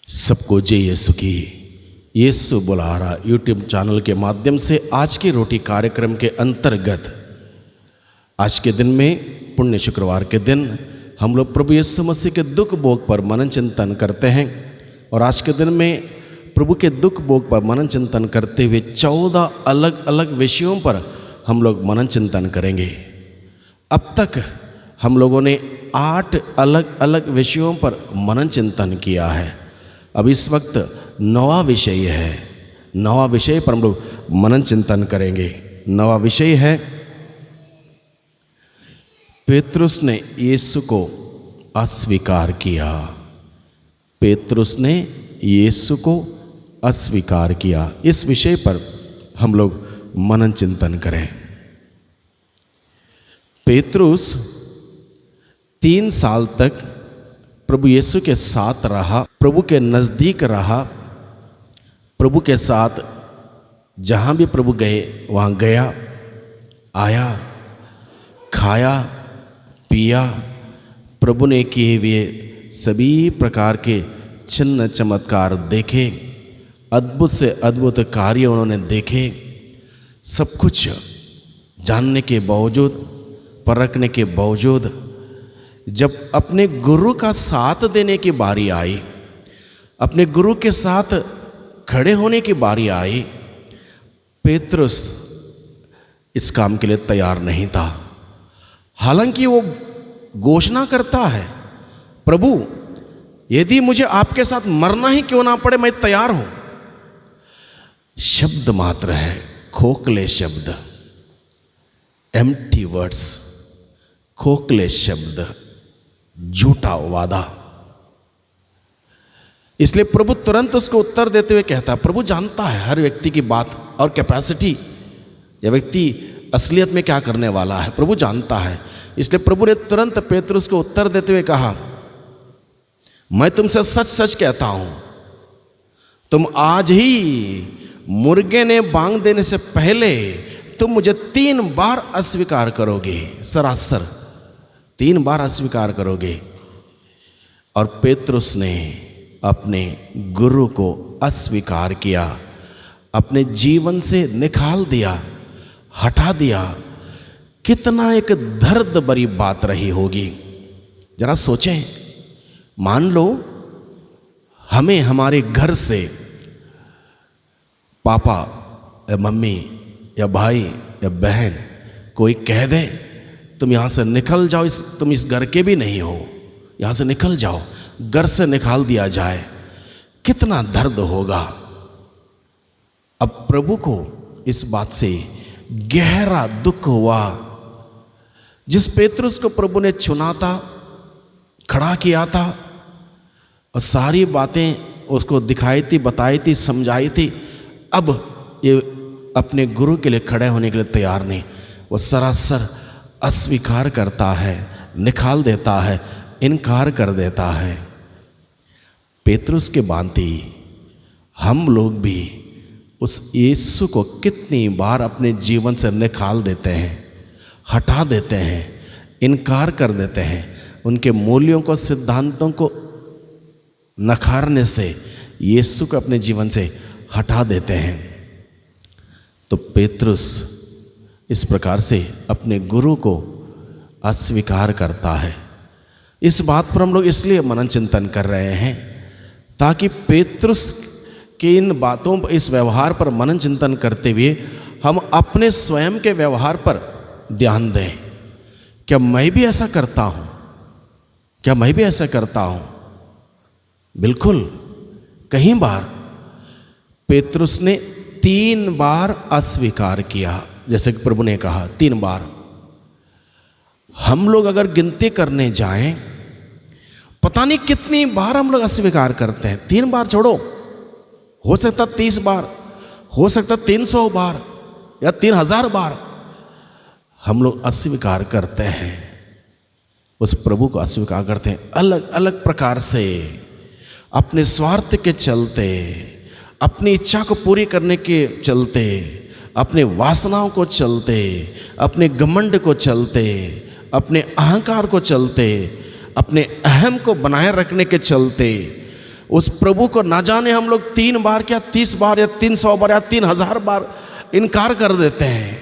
सबको जय यीशु की। यीशु बुला रहा यूट्यूब चैनल के माध्यम से आज की रोटी कार्यक्रम के अंतर्गत आज के दिन में पुण्य शुक्रवार के दिन हम लोग प्रभु यीशु मसीह के दुख भोग पर मनन चिंतन करते हैं। और आज के दिन में प्रभु के दुख भोग पर मनन चिंतन करते हुए 14 अलग अलग विषयों पर हम लोग मनन चिंतन करेंगे। अब तक हम लोगों ने 8 अलग अलग विषयों पर मनन चिंतन किया है। अब इस वक्त 9वां विषय है। 9वां विषय पर हम लोग मनन चिंतन करेंगे। 9वां विषय है पेतरुस ने यीशु को अस्वीकार किया। पेतरुस ने यीशु को अस्वीकार किया। इस विषय पर हम लोग मनन चिंतन करें। पेतरुस 3 साल तक प्रभु यीशु के साथ रहा, प्रभु के नज़दीक रहा, प्रभु के साथ जहाँ भी प्रभु गए वहाँ गया, आया, खाया, पिया। प्रभु ने किए हुए सभी प्रकार के चिन्ह चमत्कार देखे, अद्भुत से अद्भुत कार्य उन्होंने देखे। सब कुछ जानने के बावजूद, परखने के बावजूद, जब अपने गुरु का साथ देने की बारी आई, अपने गुरु के साथ खड़े होने की बारी आई, पेतरुस इस काम के लिए तैयार नहीं था। हालांकि वो घोषणा करता है, प्रभु यदि मुझे आपके साथ मरना ही क्यों ना पड़े मैं तैयार हूं। शब्द मात्र है, खोखले शब्द, एम्प्टी वर्ड्स, खोखले शब्द, झूठा वादा। इसलिए प्रभु तुरंत उसको उत्तर देते हुए कहता, प्रभु जानता है हर व्यक्ति की बात और कैपेसिटी, यह व्यक्ति असलियत में क्या करने वाला है, प्रभु जानता है। इसलिए प्रभु ने तुरंत पेतरुस को उत्तर देते हुए कहा, मैं तुमसे सच सच कहता हूं, तुम आज ही मुर्गे ने बांग देने से पहले तुम मुझे 3 बार अस्वीकार करोगे। सरासर 3 बार अस्वीकार करोगे। और पेतरुस ने अपने गुरु को अस्वीकार किया, अपने जीवन से निकाल दिया, हटा दिया। कितना एक दर्द भरी बात रही होगी। जरा सोचें, मान लो हमें हमारे घर से पापा या मम्मी या भाई या बहन कोई कह दे, तुम यहाँ से निकल जाओ, तुम इस घर के भी नहीं हो, यहाँ से निकल जाओ, घर से निकाल दिया जाए, कितना दर्द होगा। अब प्रभु को इस बात से गहरा दुख हुआ। जिस पेतरुस को प्रभु ने चुना था, खड़ा किया था और सारी बातें उसको दिखाई थी, बताई थी, समझाई थी, अब ये अपने गुरु के लिए खड़े होने के लिए तैयार नहीं। वो सरासर अस्वीकार करता है, निकाल देता है, इनकार कर देता है। पेतरुस के भांति हम लोग भी उस यीशु को कितनी बार अपने जीवन से निकाल देते हैं, हटा देते हैं, इनकार कर देते हैं। उनके मूल्यों को, सिद्धांतों को नकारने से यीशु को अपने जीवन से हटा देते हैं। तो पेतरुस इस प्रकार से अपने गुरु को अस्वीकार करता है। इस बात पर हम लोग इसलिए मनन चिंतन कर रहे हैं ताकि पेतरुस के इन बातों, इस व्यवहार पर मनन चिंतन करते हुए हम अपने स्वयं के व्यवहार पर ध्यान दें। क्या मैं भी ऐसा करता हूं? क्या मैं भी ऐसा करता हूं? बिल्कुल। कई बार पेतरुस ने 3 बार अस्वीकार किया, जैसे कि प्रभु ने कहा 3 बार। हम लोग अगर गिनती करने जाएं, पता नहीं कितनी बार हम लोग अस्वीकार करते हैं। 3 बार छोड़ो, हो सकता 30 बार, हो सकता 300 बार या 3000 बार हम लोग अस्वीकार करते हैं। उस प्रभु को अस्वीकार करते हैं अलग अलग प्रकार से, अपने स्वार्थ के चलते, अपनी इच्छा को पूरी करने के चलते, अपने वासनाओं को चलते, अपने घमंड को चलते, अपने अहंकार को चलते, अपने अहम को बनाए रखने के चलते उस प्रभु को ना जाने हम लोग 3 बार क्या 30 बार या 300 बार या 3000 बार इनकार कर देते हैं।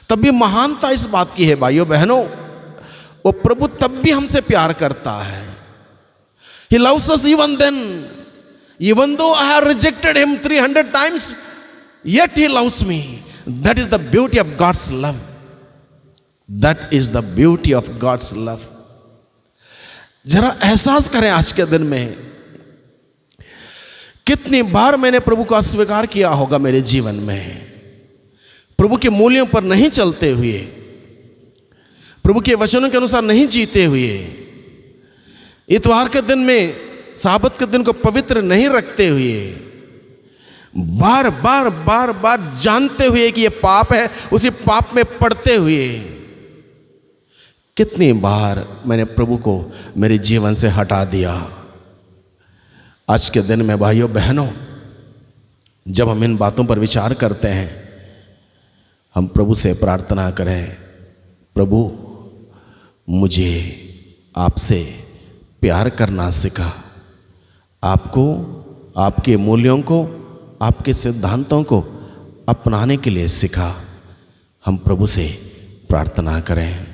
तब भी महानता इस बात की है भाइयों बहनों, वो प्रभु तब भी हमसे प्यार करता है। He loves us even then. Even though I have rejected him 300 times, yet he loves me. That is the beauty of God's love. That is the beauty of God's love. जरा एहसास करें आज के दिन में, कितनी बार मैंने प्रभु को अस्वीकार किया होगा मेरे जीवन में, प्रभु के मूल्यों पर नहीं चलते हुए, प्रभु के वचनों के अनुसार नहीं जीते हुए, इतवार के दिन में साबत के दिन को पवित्र नहीं रखते हुए, बार बार बार बार जानते हुए कि यह पाप है, उसी पाप में पड़ते हुए कितनी बार मैंने प्रभु को मेरे जीवन से हटा दिया। आज के दिन में भाइयों बहनों, जब हम इन बातों पर विचार करते हैं, हम प्रभु से प्रार्थना करें, प्रभु मुझे आपसे प्यार करना सिखा, आपको, आपके मूल्यों को, आपके सिद्धांतों को अपनाने के लिए सिखा। हम प्रभु से प्रार्थना करें।